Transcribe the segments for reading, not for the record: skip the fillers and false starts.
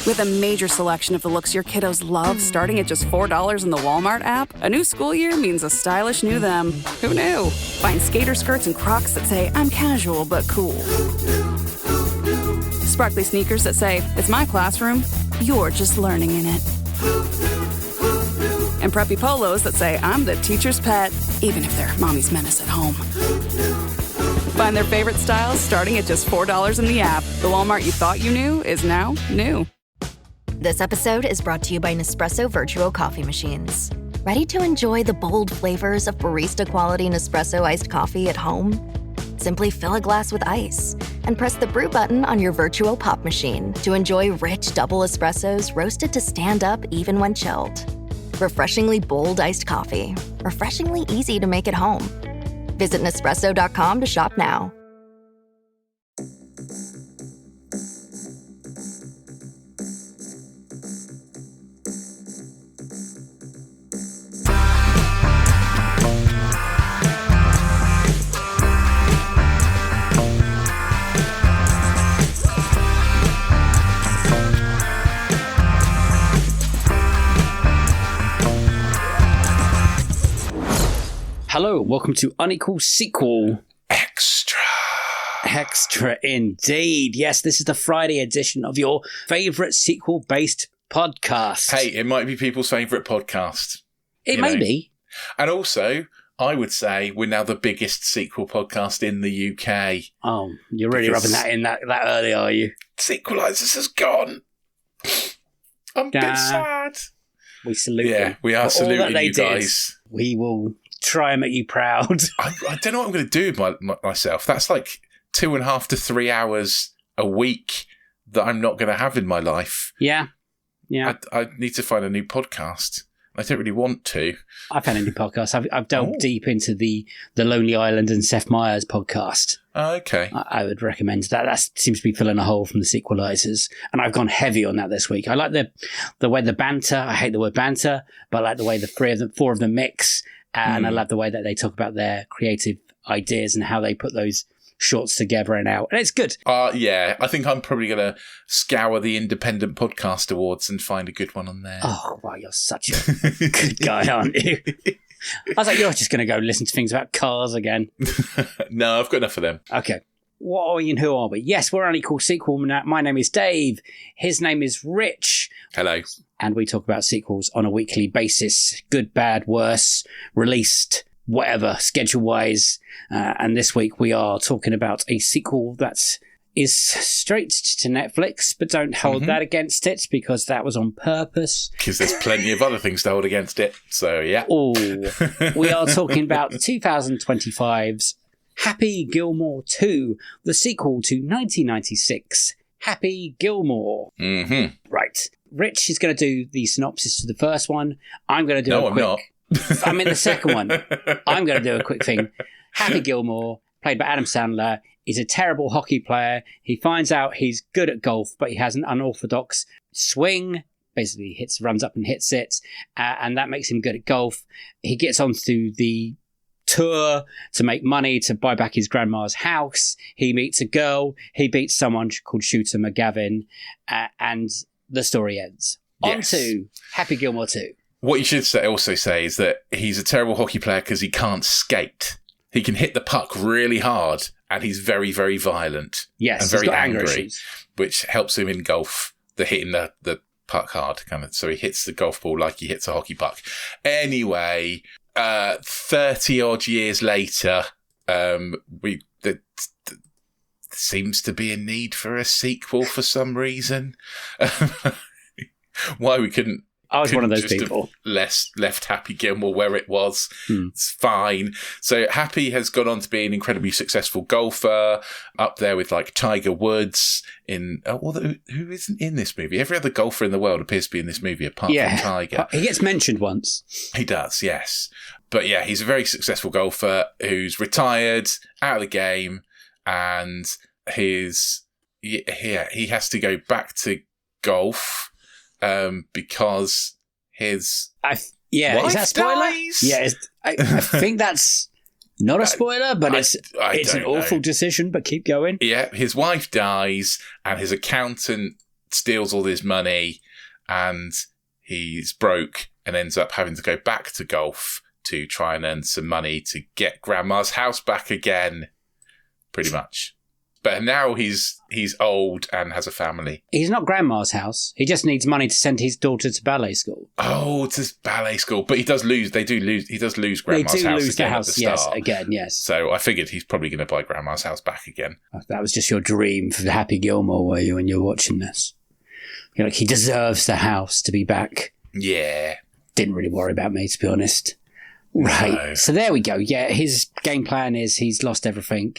With a major selection of the looks your kiddos love starting at just $4 in the Walmart app, a new school year means a stylish new them. Who knew? Find skater skirts and Crocs that say, I'm casual but cool. Sparkly sneakers that say, it's my classroom, you're just learning in it. And preppy polos that say, I'm the teacher's pet, even if they're mommy's menace at home. Find their favorite styles starting at just $4 in the app. The Walmart you thought you knew is now new. This episode is brought to you by Nespresso Virtual Coffee Machines. Ready to enjoy the bold flavors of barista-quality Nespresso iced coffee at home? Simply fill a glass with ice and press the brew button on your virtual pop machine to enjoy rich double espressos roasted to stand up even when chilled. Refreshingly bold iced coffee. Refreshingly easy to make at home. Visit Nespresso.com to shop now. Hello, welcome to Unequal Sequel. Extra indeed. Yes, this is the Friday edition of your favourite sequel-based podcast. Hey, it might be people's favourite podcast. It may be. And also, I would say we're now the biggest sequel podcast in the UK. Oh, you're really rubbing that in that early, are you? Sequelisers has gone. I'm a bit sad. We salute them. Yeah, we are saluting you guys. We will try and make you proud. I don't know what I'm going to do with myself. That's like 2.5 to 3 hours a week that I'm not going to have in my life. Yeah. I need to find a new podcast. I don't really want to. I've had a new podcast. I've delved deep into the Lonely Island and Seth Meyers podcast. Oh, okay. I would recommend that. That seems to be filling a hole from the Sequelisers. And I've gone heavy on that this week. I like the way the banter, I hate the word banter, but I like the way the four of them mix. And I love the way that they talk about their creative ideas and how they put those shorts together and out. And it's good. Yeah, I think I'm probably going to scour the Independent Podcast Awards and find a good one on there. Oh, wow, you're such a good guy, aren't you? I was like, you're just going to go listen to things about cars again. No, I've got enough of them. Okay. What are we and who are we? Yes, we're Unequal Sequel. My name is Dave. His name is Rich. Hello. And we talk about sequels on a weekly basis. Good, bad, worse, released, whatever, schedule-wise. And this week we are talking about a sequel that is straight to Netflix, but don't hold that against it because that was on purpose. Because there's plenty of other things to hold against it. So, yeah. Oh, we are talking about 2025's Happy Gilmore 2, the sequel to 1996 Happy Gilmore. Mm-hmm. Right. Rich is going to do the synopsis for the first one. I'm going to do I'm not. I'm in the second one. I'm going to do a quick thing. Happy Gilmore, played by Adam Sandler, is a terrible hockey player. He finds out he's good at golf, but he has an unorthodox swing. Basically, runs up and hits it, and that makes him good at golf. He gets onto the tour to make money to buy back his grandma's house. He meets a girl. He beats someone called Shooter McGavin, and the story ends. Yes. On to Happy Gilmore 2. What you should also say is that he's a terrible hockey player because he can't skate. He can hit the puck really hard, and he's very, very violent. Yes, and very he's got angry, anger issues, which helps him in golf. Hitting the puck hard, kind of. So he hits the golf ball like he hits a hockey puck. Anyway, 30 odd years later, there seems to be a need for a sequel for some reason. Why we couldn't. I was one of those people. Left Happy Gilmore where it was. It's fine. So Happy has gone on to be an incredibly successful golfer, up there with like Tiger Woods who isn't in this movie. Every other golfer in the world appears to be in this movie apart from Tiger. He gets mentioned once. He does, yes. But yeah, he's a very successful golfer who's retired, out of the game, and he has to go back to golf. Because his wife is that a spoiler? dies? Yeah, I think that's not a spoiler, but it's an awful decision, but keep going. Yeah, his wife dies and his accountant steals all his money, and he's broke and ends up having to go back to golf to try and earn some money to get Grandma's house back again, pretty much. But now he's old and has a family. He's not Grandma's house. He just needs money to send his daughter to ballet school. Oh, to ballet school. But he does lose. He does lose Grandma's house. They do lose the house, yes, again, yes. So I figured he's probably going to buy Grandma's house back again. That was just your dream for the Happy Gilmore, were you, when you're watching this? You're like, he deserves the house to be back. Yeah. Didn't really worry about me, to be honest. Right. No. So there we go. Yeah, his game plan is he's lost everything.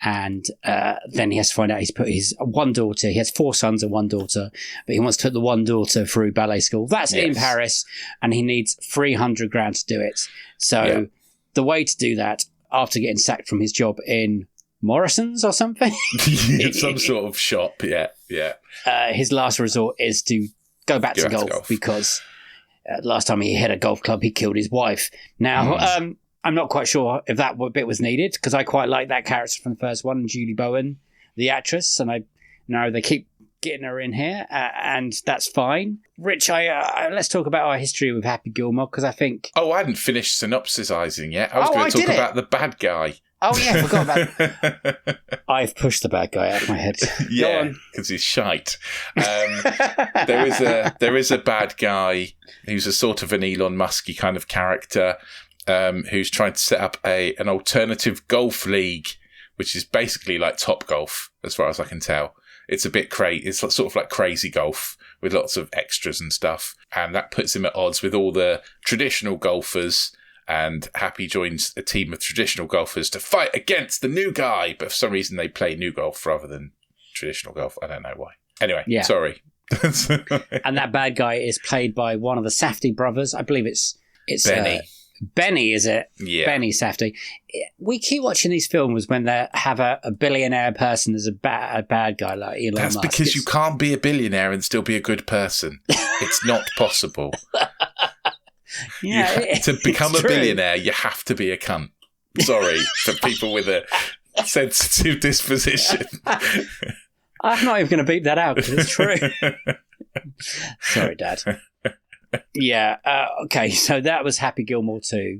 And then he has to find out he's put his one daughter, he has 4 sons and 1 daughter, but he wants to put the one daughter through ballet school. That's in Paris, and he needs 300 grand to do it. So the way to do that, after getting sacked from his job in Morrison's or something? Some sort of shop, yeah. His last resort is to go back to golf because last time he hit a golf club, he killed his wife. Now, I'm not quite sure if that bit was needed, because I quite like that character from the first one, Julie Bowen, the actress, and I know they keep getting her in here, and that's fine. Rich, let's talk about our history with Happy Gilmore, because I think... Oh, I hadn't finished synopsising yet. I was going to talk about the bad guy. Oh, yeah, I forgot about it. I've pushed the bad guy out of my head. Yeah, because he's shite. There is a bad guy who's a sort of an Elon Musky kind of character, who's trying to set up an alternative golf league, which is basically like Top Golf, as far as I can tell. It's a bit crazy. It's sort of like Crazy Golf with lots of extras and stuff. And that puts him at odds with all the traditional golfers. And Happy joins a team of traditional golfers to fight against the new guy. But for some reason, they play new golf rather than traditional golf. I don't know why. Anyway, sorry. And that bad guy is played by one of the Safdie brothers. I believe it's Benny. Benny, is it? Yeah. Benny Safdie. We keep watching these films when they have a billionaire person as a bad guy like Elon Musk. That's because you can't be a billionaire and still be a good person. It's not possible. To become a billionaire, you have to be a cunt. Sorry for people with a sensitive disposition. I'm not even going to beep that out because it's true. Sorry, Dad. Yeah, okay, so that was Happy Gilmore 2.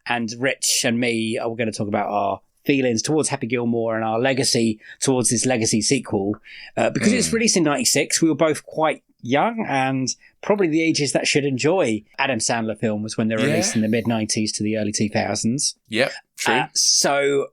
And Rich and me are going to talk about our feelings towards Happy Gilmore and our legacy towards this legacy sequel. Because it's released in 96, we were both quite young and probably the ages that should enjoy Adam Sandler films when they were released in the mid-90s to the early 2000s. Yep, true. So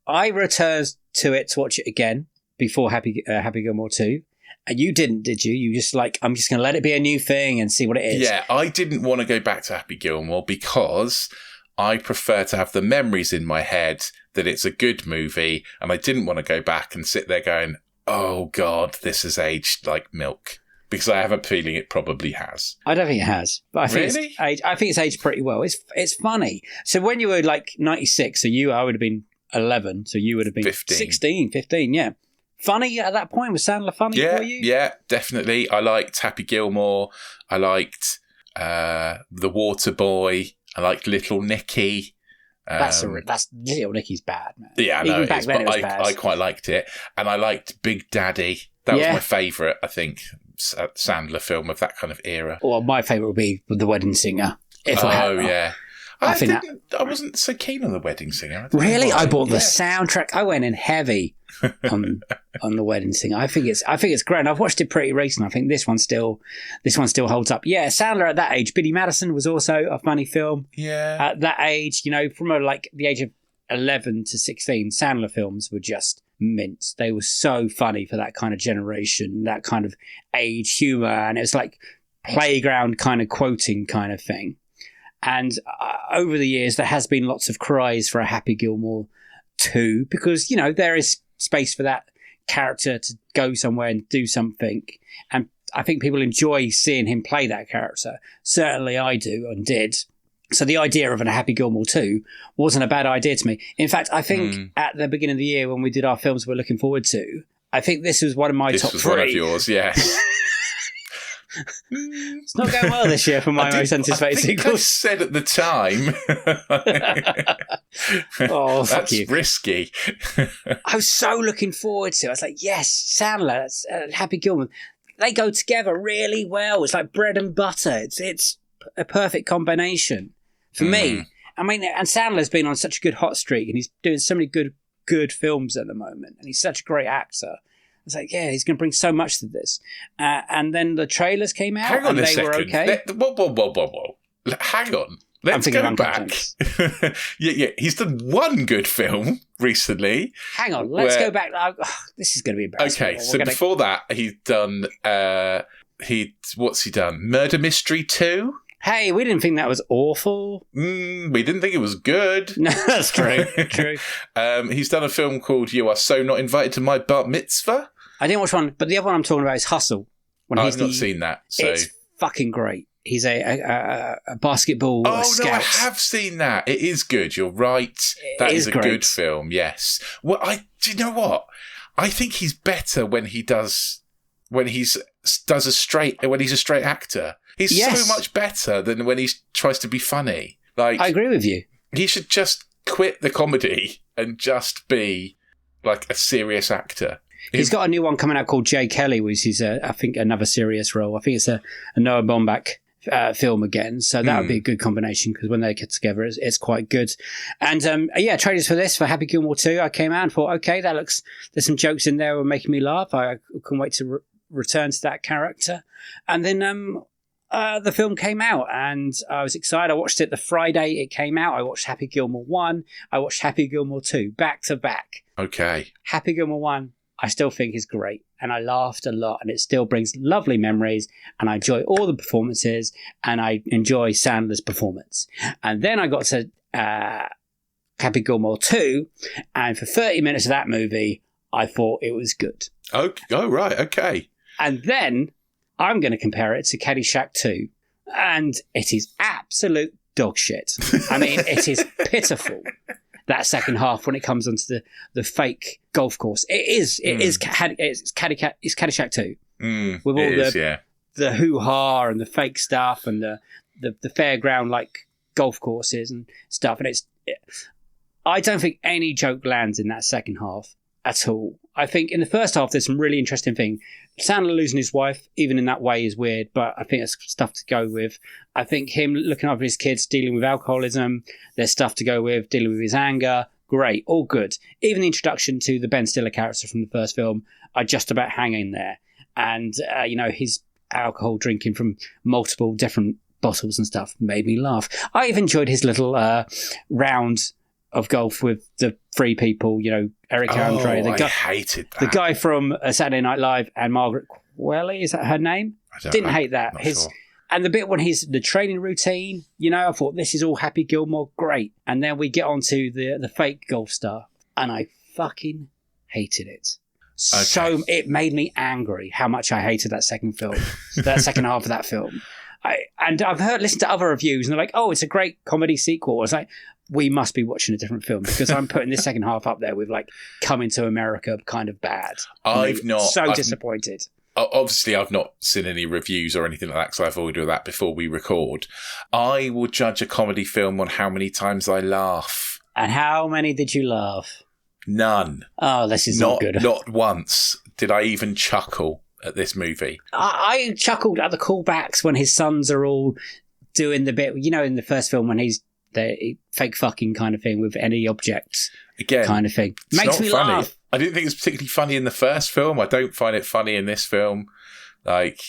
I returned to it to watch it again before Happy Gilmore 2. And you didn't, did you? You just I'm just going to let it be a new thing and see what it is. Yeah, I didn't want to go back to Happy Gilmore because I prefer to have the memories in my head that it's a good movie, and I didn't want to go back and sit there going, oh God, this has aged like milk. Because I have a feeling it probably has. I don't think it has. But I think it's aged pretty well. It's funny. So when you were like 96, so I would have been 11, so you would have been 16, 15, yeah. Funny at that point? Was Sandler funny for you? Yeah, definitely. I liked Happy Gilmore. I liked The Water Boy. I liked Little Nicky. That's Little Nicky's bad, man. Yeah, I know. Even back then it was bad. I quite liked it. And I liked Big Daddy. That was my favourite, I think, Sandler film of that kind of era. Well, my favourite would be The Wedding Singer. Yeah. I wasn't so keen on The Wedding Singer. Really? I bought the soundtrack. I went in heavy on The Wedding Singer. I think it's great. And I've watched it pretty recently. I think this one still holds up. Yeah, Sandler at that age. Billy Madison was also a funny film. Yeah. At that age, from the age of 11 to 16, Sandler films were just mint. They were so funny for that kind of generation, that kind of age humor, and it was like playground kind of quoting kind of thing. And over the years, there has been lots of cries for a Happy Gilmore 2 because, there is space for that character to go somewhere and do something. And I think people enjoy seeing him play that character. Certainly I do and did. So the idea of a Happy Gilmore 2 wasn't a bad idea to me. In fact, I think at the beginning of the year when we did our films we're looking forward to, I think this was one of my top 3. This was one of yours, yes. It's not going well this year for my most anticipated sequels. I said at the time. Oh, fuck that's you. Risky. I was so looking forward to it. I was like, yes, Sandler, Happy Gilmore. they go together really well. It's like bread and butter. It's a perfect combination for me. I mean, and Sandler's been on such a good hot streak, and he's doing so many good films at the moment, and he's such a great actor. It's like, yeah, he's going to bring so much to this. And then the trailers came out, Hang on and a they second. were okay. Whoa. Hang on. Let's go back. Yeah, he's done one good film recently. Hang on, let's go back. This is going to be embarrassing. Okay, so before that, he's done. What's he done? Murder Mystery 2. Hey, we didn't think that was awful. We didn't think it was good. No, that's true. True. He's done a film called You Are So Not Invited to My Bar Mitzvah. I didn't watch one, but the other one I'm talking about is Hustle. I've not seen that. So. It's fucking great. He's a basketball scout. No, I have seen that. It is good. You're right. That is a good film. Yes. Well, do you know what? I think he's better when he's a straight actor. He's so much better than when he tries to be funny. Like, I agree with you. He should just quit the comedy and just be like a serious actor. He's got a new one coming out called Jay Kelly, which is, I think, another serious role. I think it's a Noah Baumbach film again. So that would be a good combination because when they get together, it's quite good. And trailers for this, for Happy Gilmore 2, I came out and thought, okay, there's some jokes in there that were making me laugh. I couldn't wait to return to that character. And then the film came out and I was excited. I watched it the Friday it came out. I watched Happy Gilmore 1. I watched Happy Gilmore 2 back to back. Okay. Happy Gilmore 1, I still think is great. And I laughed a lot and it still brings lovely memories. And I enjoy all the performances and I enjoy Sandler's performance. And then I got to Happy Gilmore 2. And for 30 minutes of that movie, I thought it was good. Oh, right. Okay. And then I'm going to compare it to Caddyshack 2. And it is absolute dog shit. I mean, it is pitiful. That second half when it comes onto the fake golf course. It's Caddyshack 2. With all the hoo-ha and the fake stuff and the fairground like golf courses and stuff. And I don't think any joke lands in that second half at all. I think in the first half there's some really interesting thing. Sandler losing his wife, even in that way, is weird, but I think there's stuff to go with. I think him looking after his kids, dealing with alcoholism, there's stuff to go with, dealing with his anger. Great, all good. Even the introduction to the Ben Stiller character from the first film are just about hanging there. And, his alcohol drinking from multiple different bottles and stuff made me laugh. I even enjoyed his little round of golf with the three people, Eric Andre. I hated that. The guy from Saturday Night Live and Margaret Qualley, is that her name? Didn't hate that. Sure. And the bit when the training routine, I thought this is all Happy Gilmore, great. And then we get onto the fake golf star, and I fucking hated it. Okay. So it made me angry how much I hated that second film, that second half of that film. I've listened to other reviews, and they're like, "Oh, it's a great comedy sequel." I was like, we must be watching a different film because I'm putting this second half up there with like Coming to America kind of bad. I've disappointed. Obviously, I've not seen any reviews or anything like that because I avoided that before we record. I will judge a comedy film on how many times I laugh. And how many did you laugh? None. Oh, this is not good. Not once did I even chuckle at this movie. I chuckled at the callbacks when his sons are all doing the bit, in the first film when he's the fake fucking kind of thing with any objects. Again, kind of thing. Makes me funny. Laugh. I didn't think it was particularly funny in the first film. I don't find it funny in this film. Like,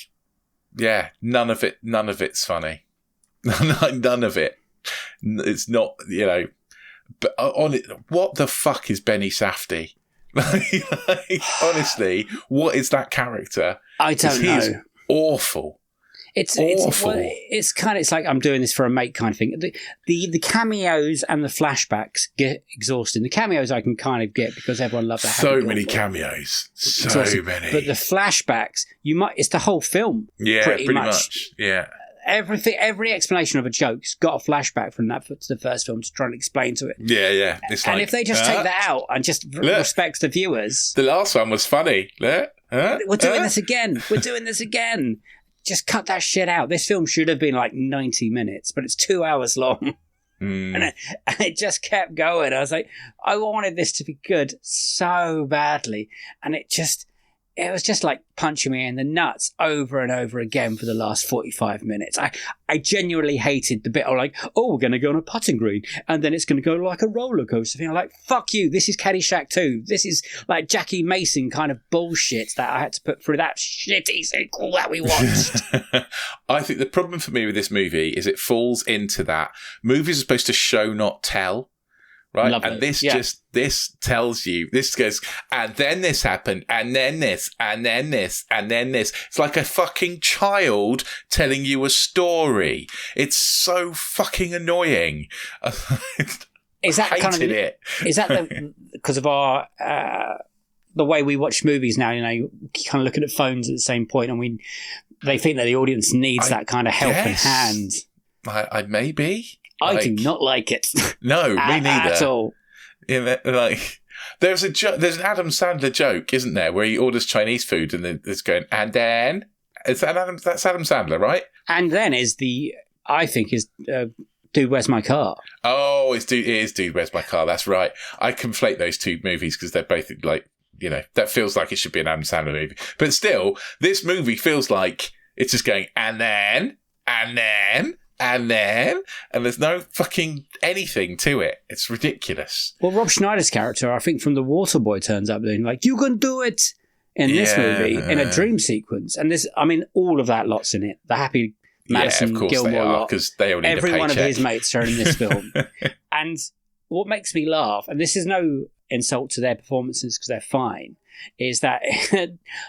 yeah, none of it's funny. None of it. It's not, but on it, what the fuck is Benny Safdie? Honestly, what is that character? I don't know. He's awful. It's like I'm doing this for a mate kind of thing. The cameos and the flashbacks get exhausting. The cameos I can kind of get because everyone loves that. So many cameos, so many. But the flashbacks, it's the whole film. Yeah, pretty much. Yeah. Every explanation of a joke's got a flashback from that to the first film to try and explain to it. Yeah. And if they just take that out and just respect the viewers, the last one was funny. We're doing this again. We're doing this again. Just cut that shit out. This film should have been like 90 minutes, but it's 2 hours long. And it just kept going. I was like, I wanted this to be good so badly. And it it was just like punching me in the nuts over and over again for the last 45 minutes. I genuinely hated the bit of like, oh, we're going to go on a putting green and then it's going to go like a roller coaster. I'm like, fuck you. This is Caddyshack 2. This is like Jackie Mason kind of bullshit that I had to put through that shitty sequel that we watched. I think the problem for me with this movie is it falls into that. Movies are supposed to show, not tell. Right. Lovely. And this tells you, this goes, and then this happened, and then this, and then this, and then this. It's like a fucking child telling you a story. It's so fucking annoying. Is that hated kind of it. Is that because of our the way we watch movies now? You know, you kind of looking at phones at the same point, and they think that the audience needs that kind of help and hand. I maybe. I do not like it. No, me neither. At all. Yeah, like there's an Adam Sandler joke, isn't there, where he orders Chinese food and then it's going, and then that's Adam Sandler, right? And then is Dude, Where's My Car? Oh, it is Dude, Where's My Car? That's right. I conflate those two movies because they're both like, you know, that feels like it should be an Adam Sandler movie. But still, this movie feels like it's just going, and then, and there's no fucking anything to it. It's ridiculous. Well, Rob Schneider's character, I think from The Waterboy, turns up being like, you can do it in this movie, in a dream sequence. And there's, I mean, all of that lot's in it. The Happy Madison Gilmore lot. Because they all need Every a paycheck. one of his mates are in this film. And what makes me laugh, and this is no insult to their performances because they're fine, is that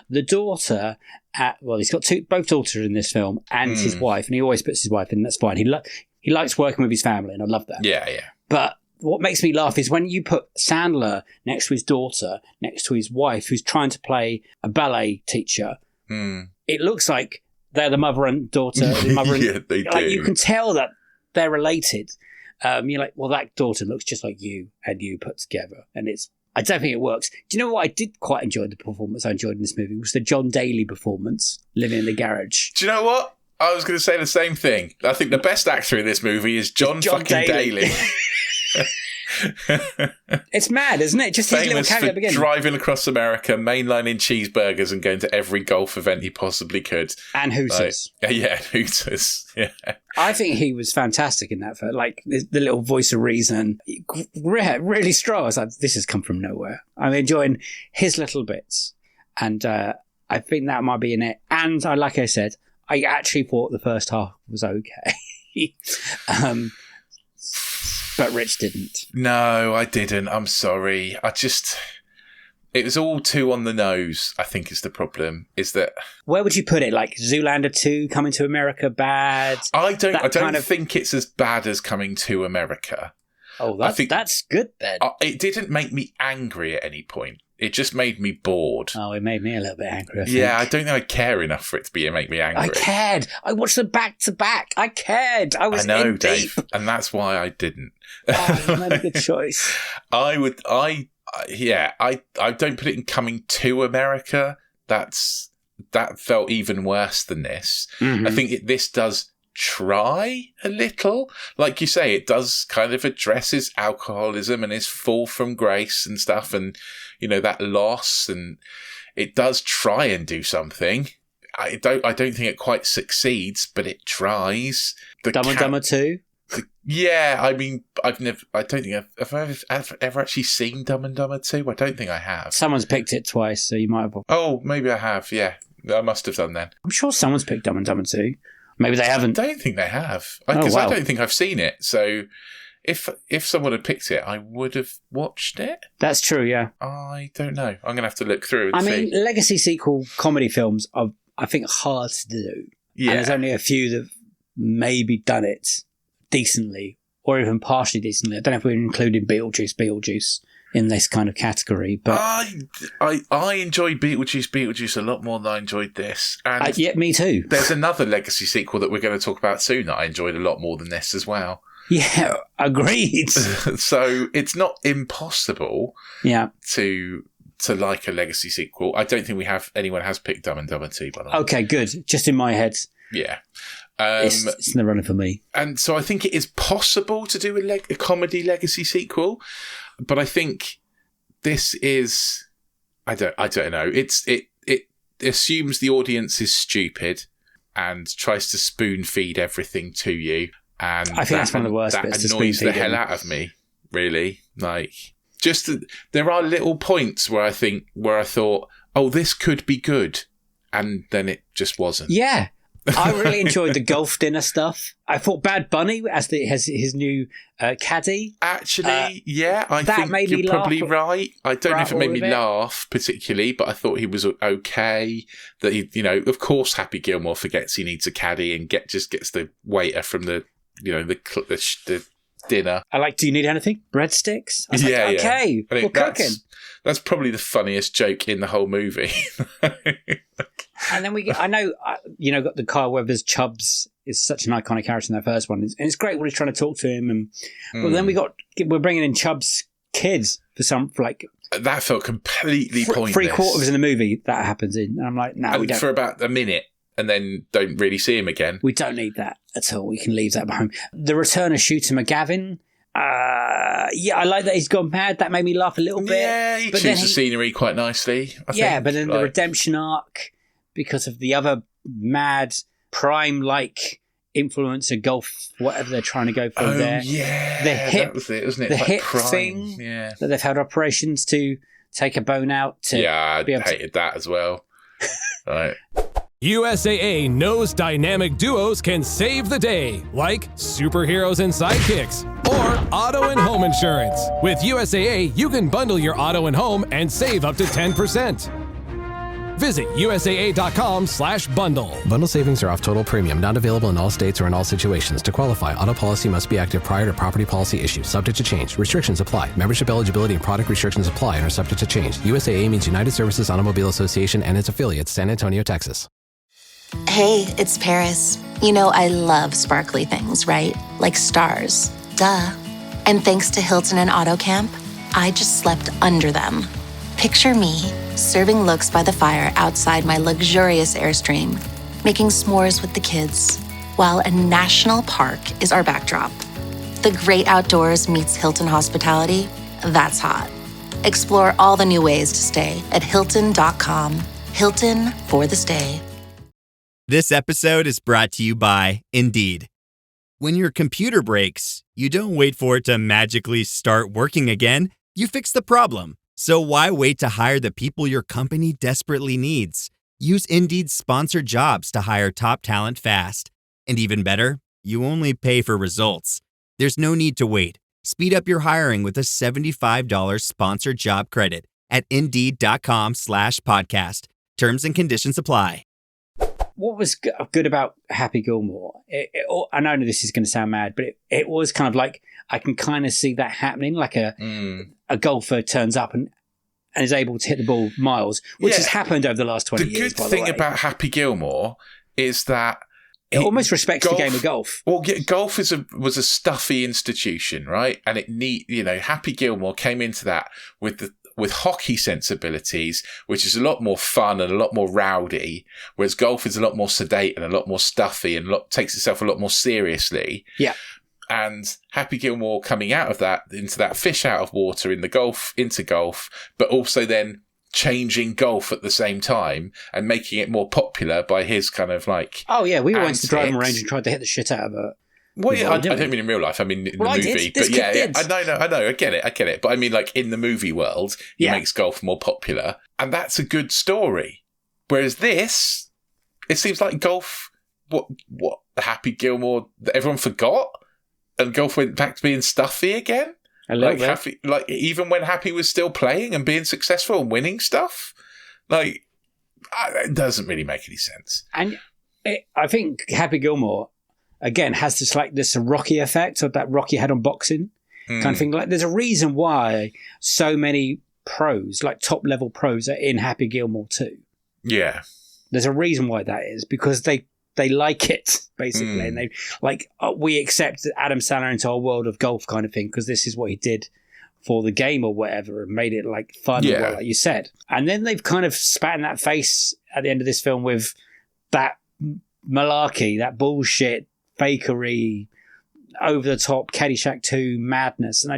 the daughter, he's got both daughters in this film and his wife, and he always puts his wife in, that's fine. He likes working with his family, and I love that. Yeah. But what makes me laugh is when you put Sandler next to his daughter, next to his wife, who's trying to play a ballet teacher, it looks like they're the mother and daughter. Yeah, they do. You can tell that they're related. You're like, well, that daughter looks just like you and you put together, and I don't think it works. Do you know what I did quite enjoy the performance I enjoyed in this movie was the John Daly performance, Living in the Garage. Do you know what? I was going to say the same thing. I think the best actor in this movie is John fucking Daly. It's mad, isn't it? Just his little cameo at the beginning. Driving across America, mainlining cheeseburgers and going to every golf event he possibly could. And Hooters. Hooters. Yeah. I think he was fantastic in that. Like, the little voice of reason. Really strong. I was like, this has come from nowhere. I'm enjoying his little bits. And I think that might be in it. And like I said, I actually thought the first half was okay. But Rich didn't. No, I didn't. I'm sorry. It was all too on the nose, I think is the problem. Is that... Where would you put it? Like Zoolander 2, Coming to America, bad? I don't think it's as bad as Coming to America. Oh, that's good then. It didn't make me angry at any point. It just made me bored. Oh, it made me a little bit angry, I think. Yeah, I don't think I care enough for it to make me angry. I cared. I watched them back to back. I cared. I was in Dave, deep. And that's why I didn't. Oh, you made a good choice. I don't put it in Coming to America. That felt even worse than this. Mm-hmm. I think this does try a little. Like you say, it does kind of address his alcoholism and his fall from grace and stuff, and, you know, that loss, and it does try and do something. I don't think it quite succeeds, but it tries. Dumb and Dumber 2? Yeah, I mean, I don't think I've ever actually seen Dumb and Dumber 2. I don't think I have. Someone's picked it twice, so you might have. Oh, maybe I have, yeah. I must have done then. I'm sure someone's picked Dumb and Dumber 2. Maybe they haven't. I don't think they have. Because I don't think I've seen it. So if someone had picked it, I would have watched it. That's true, yeah. I don't know. I'm going to have to look through and see. I mean, legacy sequel comedy films are, I think, hard to do. Yeah. And there's only a few that have maybe done it decently, or even partially decently. I don't know if we're including Beetlejuice in this kind of category, but I enjoyed Beetlejuice a lot more than I enjoyed this. And yeah, me too. There's another legacy sequel that we're going to talk about soon that I enjoyed a lot more than this as well. Yeah, agreed. So it's not impossible. Yeah. To like a legacy sequel. I don't think anyone has picked Dumb and Dumber 2, by the way. Okay, good. Just in my head. Yeah. It's in the running for me. And so I think it is possible to do a comedy legacy sequel, but I think this is, I don't know. It assumes the audience is stupid and tries to spoon feed everything to you. And I think that's one of the worst bits. That annoys the hell out of me, really. Like, there are little points where I thought, oh, this could be good. And then it just wasn't. Yeah. I really enjoyed the golf dinner stuff. I thought Bad Bunny as his new caddy. Actually, I think you're probably right. I don't know if it made me laugh particularly, but I thought he was okay. That he, of course, Happy Gilmore forgets he needs a caddy and just gets the waiter from the dinner. I like, do you need anything? Breadsticks? I was okay, we're cooking. That's probably the funniest joke in the whole movie. And then got the Kyle Weathers Chubbs is such an iconic character in that first one. And it's great when he's trying to talk to him. But then we're bringing in Chubbs' kids that felt completely pointless. 3/4 in the movie that happens in. And I'm like, no, we don't. For about a minute. And then don't really see him again. We don't need that at all. We can leave that behind. The return of Shooter McGavin. I like that he's gone mad. That made me laugh a little bit. Yeah, he chews the scenery quite nicely. I think. But then the redemption arc, because of the other mad prime-like influencer golf, whatever they're trying to go for there. Yeah, the hip, that was it, wasn't it? The like hip prime. thing that they've had operations to take a bone out. I hated that as well. Right. USAA knows dynamic duos can save the day, like superheroes and sidekicks, or auto and home insurance. With USAA, you can bundle your auto and home and save up to 10%. Visit USAA.com/bundle. Bundle savings are off total premium, not available in all states or in all situations. To qualify, auto policy must be active prior to property policy issue, subject to change. Restrictions apply. Membership eligibility and product restrictions apply and are subject to change. USAA means United Services Automobile Association and its affiliates, San Antonio, Texas. Hey, it's Paris. I love sparkly things, right? Like stars. Duh. And thanks to Hilton and AutoCamp, I just slept under them. Picture me, serving looks by the fire outside my luxurious Airstream, making s'mores with the kids, while a national park is our backdrop. The great outdoors meets Hilton hospitality. That's hot. Explore all the new ways to stay at Hilton.com. Hilton for the stay. This episode is brought to you by Indeed. When your computer breaks, you don't wait for it to magically start working again. You fix the problem. So why wait to hire the people your company desperately needs? Use Indeed's sponsored jobs to hire top talent fast. And even better, you only pay for results. There's no need to wait. Speed up your hiring with a $75 sponsored job credit at Indeed.com/podcast. Terms and conditions apply. What was good about Happy Gilmore? I know this is going to sound mad, but it was kind of like, I can kind of see that happening, like a golfer turns up and is able to hit the ball miles, which has happened over the last 20 years. The good thing about Happy Gilmore is that it almost respects the game of golf. Well, golf was a stuffy institution, right? And Happy Gilmore came into that with hockey sensibilities, which is a lot more fun and a lot more rowdy, whereas golf is a lot more sedate and a lot more stuffy and takes itself a lot more seriously. Yeah. And Happy Gilmore coming out of that into that fish out of water into golf, but also then changing golf at the same time and making it more popular by his kind of like. Oh yeah, we went to the driving range and tried to hit the shit out of it. Well, yeah, I don't mean in real life. I mean in the movie. But yeah, I know. I get it. But I mean, like in the movie world, he makes golf more popular, and that's a good story. Whereas this, it seems like golf. What Happy Gilmore? Everyone forgot, and golf went back to being stuffy again. A little bit. Even when Happy was still playing and being successful and winning stuff, it doesn't really make any sense. And I think Happy Gilmore, again, has this Rocky effect of that Rocky had on boxing kind of thing. Like, there's a reason why so many pros, like top level pros, are in Happy Gilmore too. Yeah. There's a reason why that is, because they like it, basically. And they we accept Adam Sandler into our world of golf kind of thing, because this is what he did for the game or whatever, and made it like fun, like you said. And then they've kind of spat in that face at the end of this film with that malarkey, that bullshit, fakery, over the top Caddyshack 2 madness, and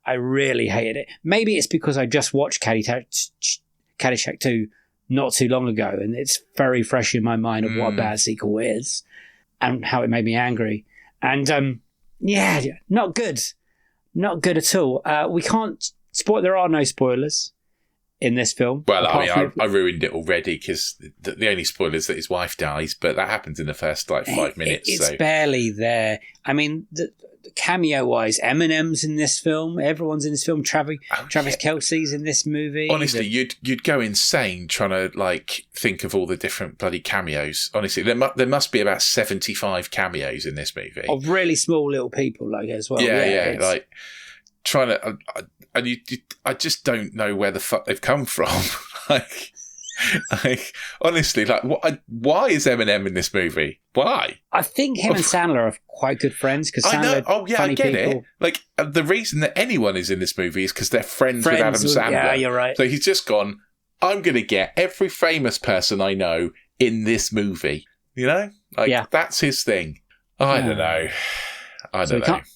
I really hated it. Maybe it's because I just watched Caddyshack 2 not too long ago, and it's very fresh in my mind of what a bad sequel is and how it made me angry. And yeah, not good. Not good at all. We can't spoil. There are no spoilers in this film. Well, I ruined it already because the only spoiler is that his wife dies, but that happens in the first 5 minutes. It's barely there. I mean, the cameo-wise, Eminem's in this film. Everyone's in this film. Travis Kelce's in this movie. Honestly, you'd go insane trying to think of all the different bloody cameos. Honestly, there must be about 75 cameos in this movie of really small little people as well. Yeah. Trying to, I just don't know where the fuck they've come from. Honestly, why is Eminem in this movie? Why? I think him and Sandler are quite good friends because Sandler. I get it. The reason that anyone is in this movie is because they're friends with Adam Sandler. Yeah, you're right. So he's just gone, I'm going to get every famous person I know in this movie. You know, that's his thing. I don't know.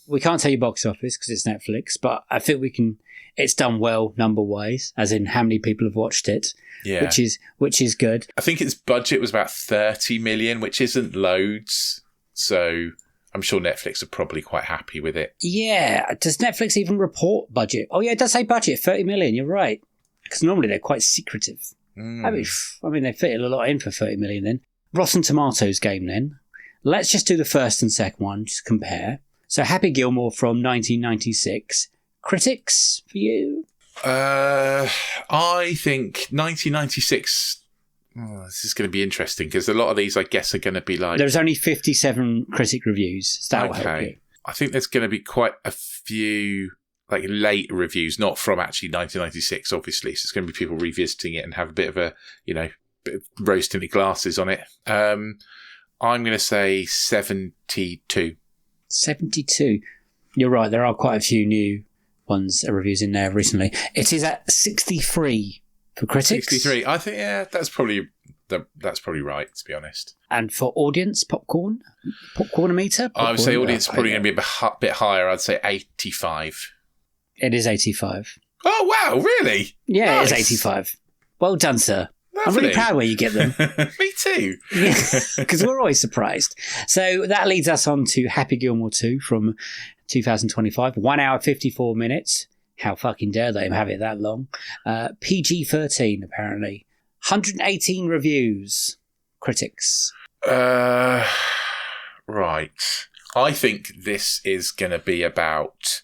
We can't tell you box office because it's Netflix, but I think we can. It's done well number-wise, as in how many people have watched it. Yeah, which is good. I think its budget was about 30 million, which isn't loads. So I'm sure Netflix are probably quite happy with it. Yeah. Does Netflix even report budget? Oh, yeah, it does say budget, 30 million. You're right. Because normally they're quite secretive. I mean, they fit a lot in for 30 million then. Rotten Tomatoes game then. Let's just do the first and second one, just compare. So Happy Gilmore from 1996. Critics for you? I think 1996. This is going to be interesting because a lot of these, I guess, are going to be There's only 57 critic reviews. So that will help you. I think there's going to be quite a few late reviews, not from actually 1996, obviously. So it's going to be people revisiting it and have a bit of a, bit of rose-tinted glasses on it. I'm going to say 72. 72. You're right. There are quite a few new reviews in there recently. It is at 63 for critics. 63. I think that's probably right, to be honest. And for audience, popcornometer. I would say audience is probably going to be a bit higher. I'd say 85. It is 85. Oh wow, really? Yeah, nice. It is 85. Well done, sir. Lovely. I'm really proud where you get them. Me too. Because we're always surprised. So that leads us on to Happy Gilmore 2 from 2025. 1 hour, 54 minutes. How fucking dare they have it that long? PG-13, apparently. 118 reviews. Critics. Right. I think this is going to be about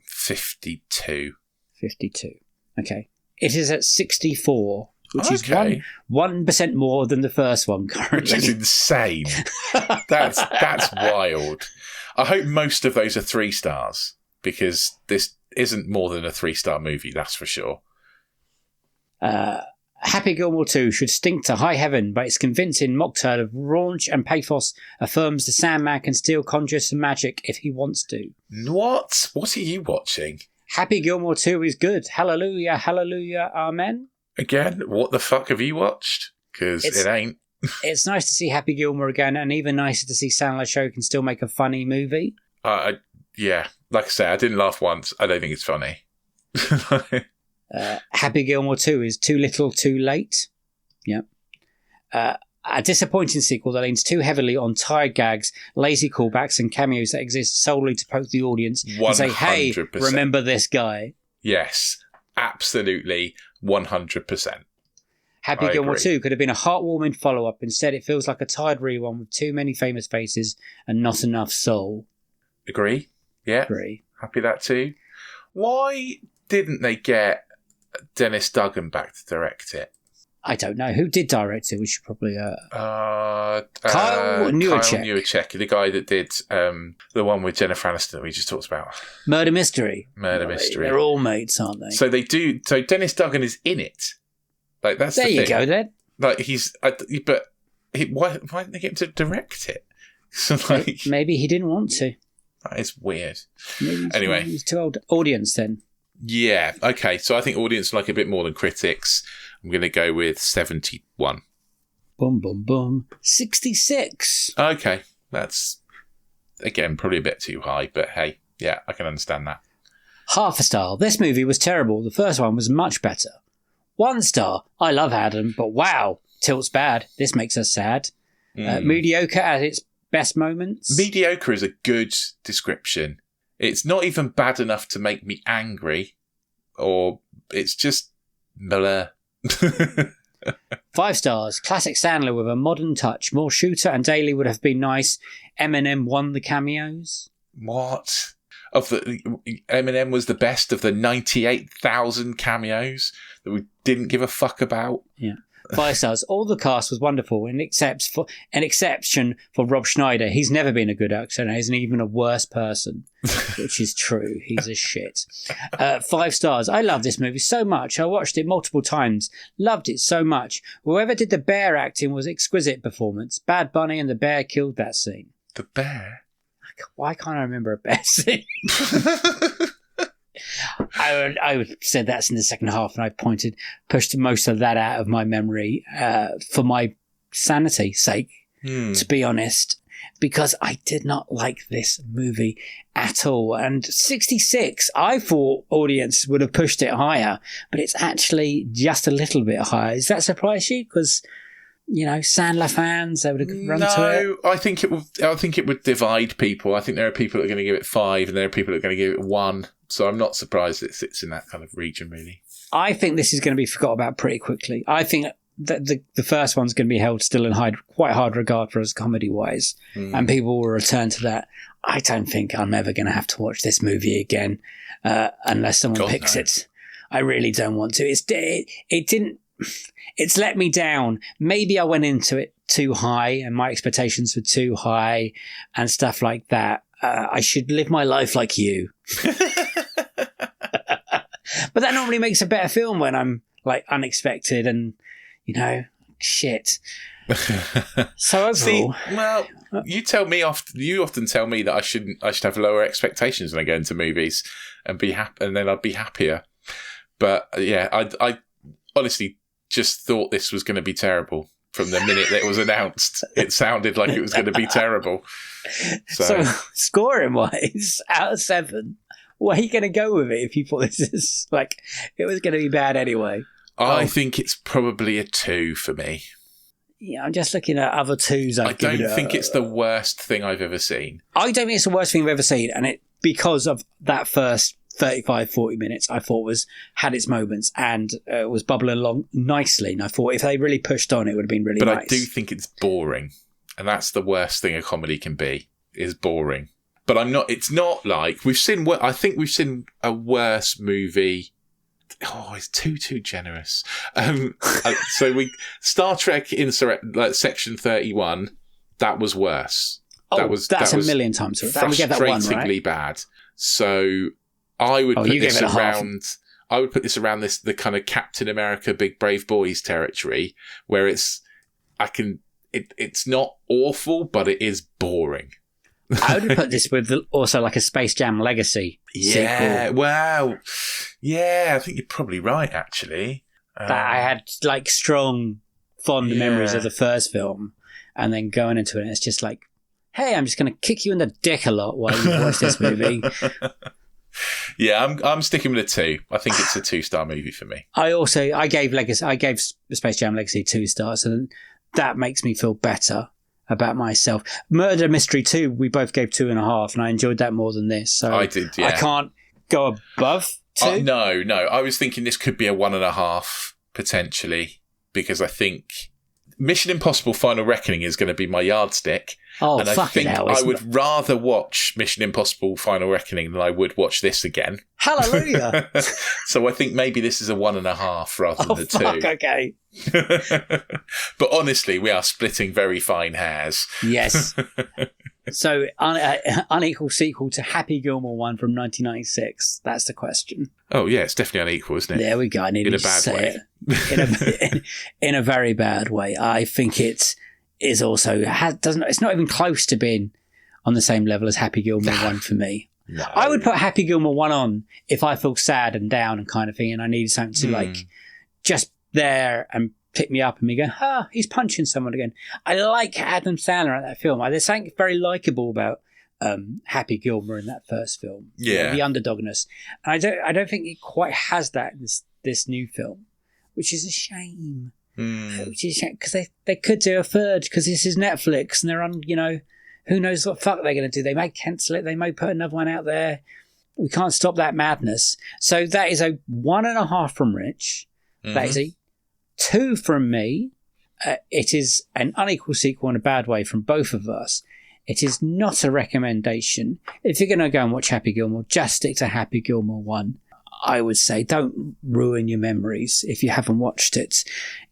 52. 52. Okay. It is at 64. Which is 1% more than the first one currently. Which is insane. That's wild. I hope most of those are 3 stars because this isn't more than a 3-star movie, that's for sure. Happy Gilmore 2 should stink to high heaven, but its convincing mocktail of raunch and pathos affirms the Sandman can still conjure some magic if he wants to. What? What are you watching? Happy Gilmore 2 is good. Hallelujah, hallelujah, amen. Again, what the fuck have you watched? Because it ain't. It's nice to see Happy Gilmore again, and even nicer to see Sandler Show can still make a funny movie. Yeah, like I say, I didn't laugh once. I don't think it's funny. Happy Gilmore 2 is Too Little, Too Late. Yep. A disappointing sequel that leans too heavily on tired gags, lazy callbacks, and cameos that exist solely to poke the audience 100%. And say, hey, remember this guy? Yes, absolutely. 100%. Happy Gilmore 2 could have been a heartwarming follow-up. Instead, it feels like a tired rerun with too many famous faces and not enough soul. Agree. Yeah. Agree. Happy that too. Why didn't they get Dennis Duggan back to direct it? I don't know. Who did direct it? We should probably... Kyle Newerchek. Kyle Newerchek, the guy that did the one with Jennifer Aniston that we just talked about. Murder Mystery. Mystery. They're all mates, aren't they? So they do... So Dennis Duggan is in it. That's there the you thing. go, then. He's... But why didn't they get him to direct it? So, maybe he didn't want to. That is weird. Anyway. He's too old. Audience, then. Yeah, okay. So I think audience like a bit more than critics. I'm going to go with 71. Boom, boom, boom. 66. Okay. That's, again, probably a bit too high, but hey, yeah, I can understand that. Half a star. This movie was terrible. The first one was much better. 1 star. I love Adam, but wow, tilt's bad. This makes us sad. Mediocre at its best moments. Mediocre is a good description. It's not even bad enough to make me angry, or it's just blah. 5 stars. Classic Sandler with a modern touch. More Shooter and Daly would have been nice. Eminem won the cameos. What? Eminem was the best of the 98,000 cameos that we didn't give a fuck about. Yeah. 5 stars. All the cast was wonderful, an exception for Rob Schneider. He's never been a good actor and isn't even a worse person, which is true. He's a shit. 5 stars. I love this movie so much. I watched it multiple times. Loved it so much. Whoever did the bear acting was exquisite performance. Bad Bunny and the bear killed that scene. The bear? Why can't I remember a bear scene? I would say that's in the second half, and I pushed most of that out of my memory for my sanity's sake, to be honest, because I did not like this movie at all. And 66, I thought audience would have pushed it higher, but it's actually just a little bit higher. Does that surprise you? Because Sandler fans, they would have run to it. No, I think it would divide people. I think there are people that are going to give it 5, and there are people that are going to give it 1. So I'm not surprised it sits in that kind of region, really. I think this is going to be forgot about pretty quickly. I think that the first one's going to be held still in quite hard regard for us comedy-wise, and people will return to that. I don't think I'm ever going to have to watch this movie again unless someone picks it. I really don't want to. It didn't... It's let me down. Maybe I went into it too high and my expectations were too high and stuff like that. I should live my life like you. But that normally makes a better film when I'm like unexpected and, shit. So overall... well, you often tell me that I should have lower expectations when I go into movies and be happy, and then I'd be happier. But yeah, I honestly just thought this was going to be terrible from the minute that it was announced. It sounded like it was going to be terrible. So scoring wise, out of 7, where are you going to go with it if you thought this is like it was going to be bad anyway? I think it's probably a 2 for me. Yeah, I'm just looking at other 2s. I don't think it's the worst thing I've ever seen. I don't think it's the worst thing I've ever seen, and it because of that first 35-40 minutes I thought had its moments and was bubbling along nicely, and I thought if they really pushed on it would have been really nice. But I do think it's boring, and that's the worst thing a comedy can be, is boring. But it's not like I think we've seen a worse movie. Oh, it's too generous. Star Trek Section 31, that was worse. That was a million times worse. That we get that one, right? Bad. So I would put this around. I would put this around the kind of Captain America Big Brave Boys territory, where it's not awful, but it is boring. I would put this with also like a Space Jam Legacy sequel. Wow. Yeah, I think you're probably right, actually. That I had like strong, fond memories of the first film, and then going into it, it's just like, hey, I'm just going to kick you in the dick a lot while you watch this movie. Yeah, I'm sticking with a 2. I think it's a 2-star movie for me. I gave Space Jam Legacy 2 stars, and that makes me feel better about myself. Murder Mystery 2, we both gave 2.5, and I enjoyed that more than this. So I did, yeah. I can't go above 2. No. I was thinking this could be a 1.5 potentially, because I think Mission Impossible Final Reckoning is going to be my yardstick. Oh, and I think I would rather watch Mission Impossible Final Reckoning than I would watch this again. Hallelujah. So I think maybe this is a 1.5 rather than a 2. Fuck, okay. But honestly, we are splitting very fine hairs. Yes. So, unequal sequel to Happy Gilmore 1 from 1996. That's the question. Oh, yeah, it's definitely unequal, isn't it? There we go. I needed to say it. In a very bad way. I think it is also... it's not even close to being on the same level as Happy Gilmore 1 for me. No. I would put Happy Gilmore 1 on if I feel sad and down and kind of thing, and I needed something to like just there and pick me up and me go, he's punching someone again. I like Adam Sandler in that film. There's something very likeable about Happy Gilmore in that first film. Yeah. The underdogness. And I don't think it quite has that in this new film. which is a shame. Which is a shame, because they could do a third, because this is Netflix, and they're on, who knows what fuck they're going to do. They may cancel it. They may put another one out there. We can't stop that madness. So that is a 1.5 from Rich. That is a 2 from me. It is an unequal sequel in a bad way from both of us. It is not a recommendation. If you're going to go and watch Happy Gilmore, just stick to Happy Gilmore 1. I would say don't ruin your memories if you haven't watched it.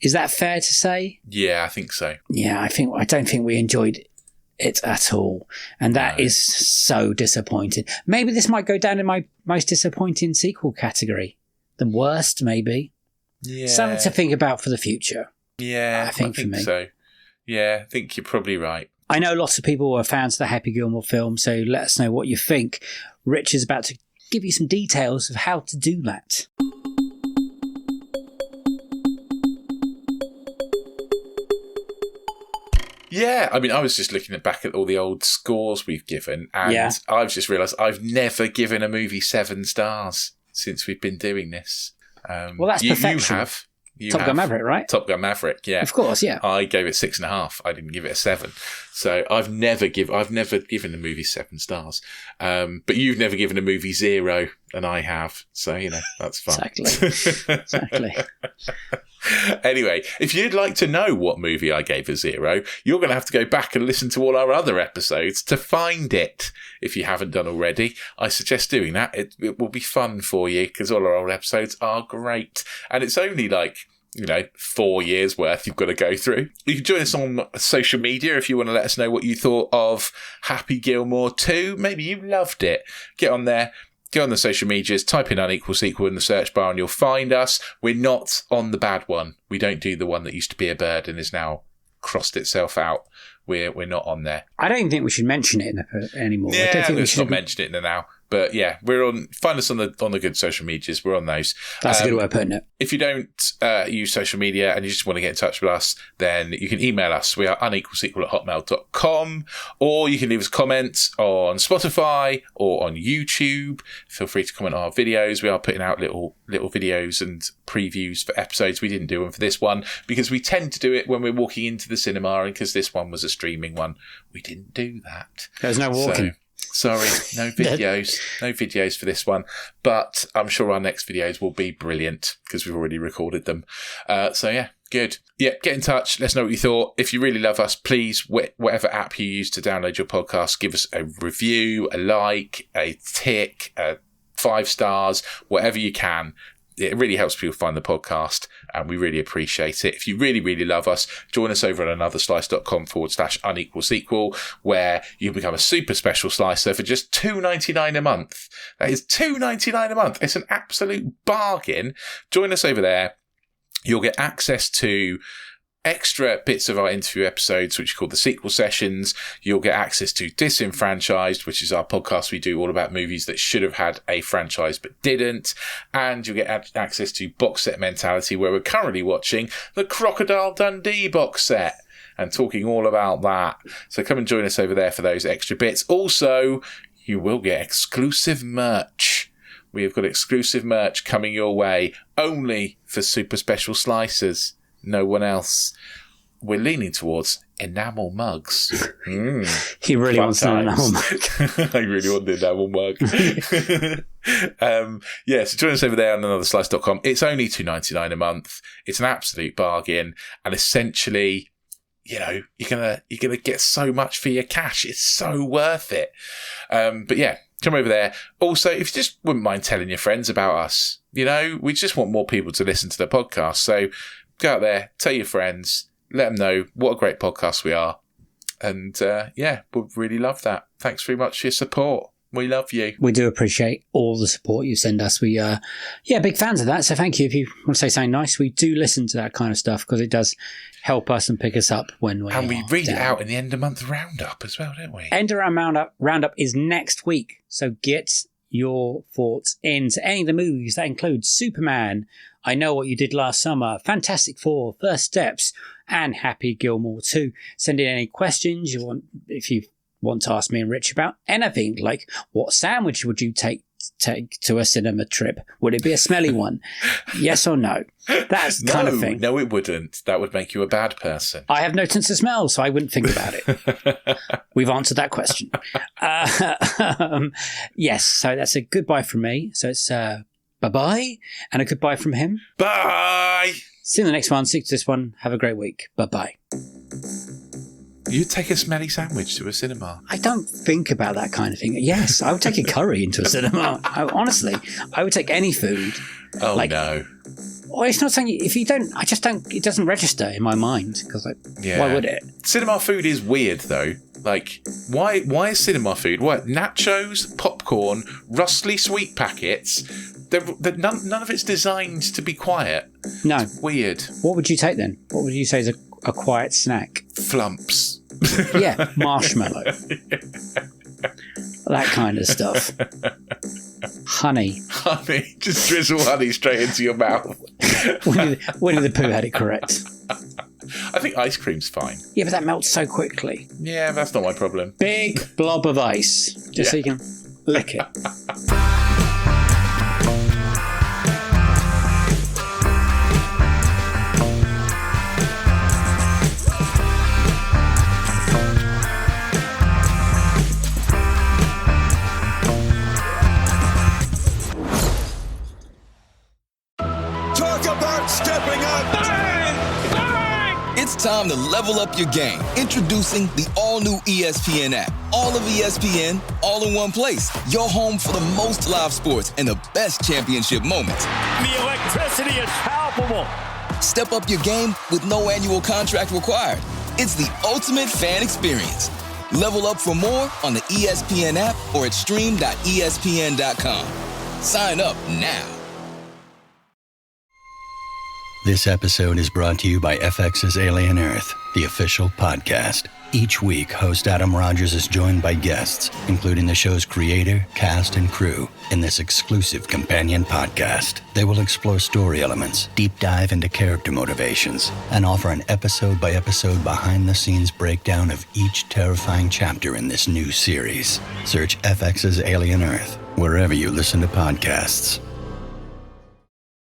Is that fair to say? Yeah, I think so. Yeah, I don't think we enjoyed it at all. And that is so disappointing. Maybe this might go down in my most disappointing sequel category. The worst, maybe. Yeah. Something to think about for the future. Yeah, I think for me. So. Yeah, I think you're probably right. I know lots of people are fans of the Happy Gilmore film, so let us know what you think. Rich is about to give you some details of how to do that. Yeah, I mean, I was just looking back at all the old scores we've given, and I've just realised I've never given a movie 7 stars since we've been doing this. Well, that's perfection. You have. Top Gun Maverick, right? Top Gun Maverick, yeah. Of course, yeah. I gave it 6.5. I didn't give it a 7. So I've never given a movie 7 stars. But you've never given a movie 0, and I have. So, that's fun. Exactly. Anyway, if you'd like to know what movie I gave a 0, you're going to have to go back and listen to all our other episodes to find it. If you haven't done already, I suggest doing that. It will be fun for you, because all our old episodes are great. And it's only 4 years worth you've got to go through. You can join us on social media if you want to let us know what you thought of Happy Gilmore 2. Maybe you loved it. Get on there. Go on the social medias, type in Unequal Sequel in the search bar and you'll find us. We're not on the bad one. We don't do the one that used to be a bird and is now crossed itself out. We're not on there. I don't think we should mention it anymore. Yeah, I don't think let's not mention it now. But yeah, we're on. Find us on the good social medias. We're on those. That's a good way of putting it. If you don't use social media and you just want to get in touch with us, then you can email us. We are unequalsequel@hotmail.com, or you can leave us comments on Spotify or on YouTube. Feel free to comment on our videos. We are putting out little videos and previews for episodes. We didn't do one for this one because we tend to do it when we're walking into the cinema, and because this one was a streaming one, we didn't do that. There's no walking. Sorry, no videos. No videos for this one. But I'm sure our next videos will be brilliant because we've already recorded them. So yeah, good. Yeah, get in touch. Let us know what you thought. If you really love us, please, whatever app you use to download your podcast, give us a review, a like, a tick, 5 stars, whatever you can. It really helps people find the podcast, and we really appreciate it. If you really, really love us, join us over at anotherslice.com/unequal sequel, where you can become a super special slicer for just $2.99 a month. That is $2.99 a month. It's an absolute bargain. Join us over there. You'll get access to extra bits of our interview episodes, which are called the sequel sessions. You'll get access to Disenfranchised, which is our podcast we do all about movies that should have had a franchise but didn't. And you'll get access to Box Set Mentality, where we're currently watching the Crocodile Dundee box set and talking all about that. So come and join us over there for those extra bits. Also, you will get exclusive merch. We have got exclusive merch coming your way only for super special slicers. No one else. We're leaning towards enamel mugs. He really wants an enamel mug. I really want the enamel mug. So join us over there on anotherslice.com. It's only $2.99 a month. It's an absolute bargain, and essentially, you're gonna get so much for your cash. It's so worth it. But yeah, come over there. Also, if you just wouldn't mind telling your friends about us, we just want more people to listen to the podcast. So go out there, tell your friends, let them know what a great podcast we are. And we'd really love that. Thanks very much for your support. We love you. We do appreciate all the support you send us. We big fans of that. So thank you. If you want to say something nice, we do listen to that kind of stuff because it does help us and pick us up when we And we read it out in the end of month roundup as well, don't we? End of roundup is next week. So get your thoughts into any of the movies. That includes Superman, I Know What You Did Last Summer, Fantastic Four, First Steps, and Happy Gilmore 2. Send in any questions you want, if you want to ask me and Rich about anything, like what sandwich would you take take to a cinema trip? Would it be a smelly one? Yes or no? That's the kind of thing. No, it wouldn't. That would make you a bad person. I have no sense of smell, so I wouldn't think about it. We've answered that question. Yes, so that's a goodbye from me. So it's bye-bye and a goodbye from him. Bye! See you in the next one. Stick to this one. Have a great week. Bye-bye. You'd take a smelly sandwich to a cinema. I don't think about that kind of thing. Yes, I would take a curry into a cinema. Honestly, I would take any food. Oh, no. Well, it's not saying if you don't, I just don't, it doesn't register in my mind because why would it? Cinema food is weird though. Like, why is cinema food? What? Nachos, popcorn, rustly sweet packets. None of it's designed to be quiet. No. It's weird. What would you take then? What would you say is a quiet snack? Flumps. Yeah, marshmallow. That kind of stuff. Honey. Honey. Just drizzle honey straight into your mouth. Winnie the Pooh had it correct. I think ice cream's fine. Yeah, but that melts so quickly. Yeah, that's not my problem. Big blob of ice. Just so you can lick it. It's time to level up your game. Introducing the all-new ESPN app. All of ESPN, all in one place. Your home for the most live sports and the best championship moments. The electricity is palpable. Step up your game with no annual contract required. It's the ultimate fan experience. Level up for more on the ESPN app or at stream.espn.com. Sign up now. This episode is brought to you by FX's Alien Earth, the official podcast. Each week, host Adam Rogers is joined by guests, including the show's creator, cast, and crew, in this exclusive companion podcast. They will explore story elements, deep dive into character motivations, and offer an episode-by-episode behind-the-scenes breakdown of each terrifying chapter in this new series. Search FX's Alien Earth wherever you listen to podcasts.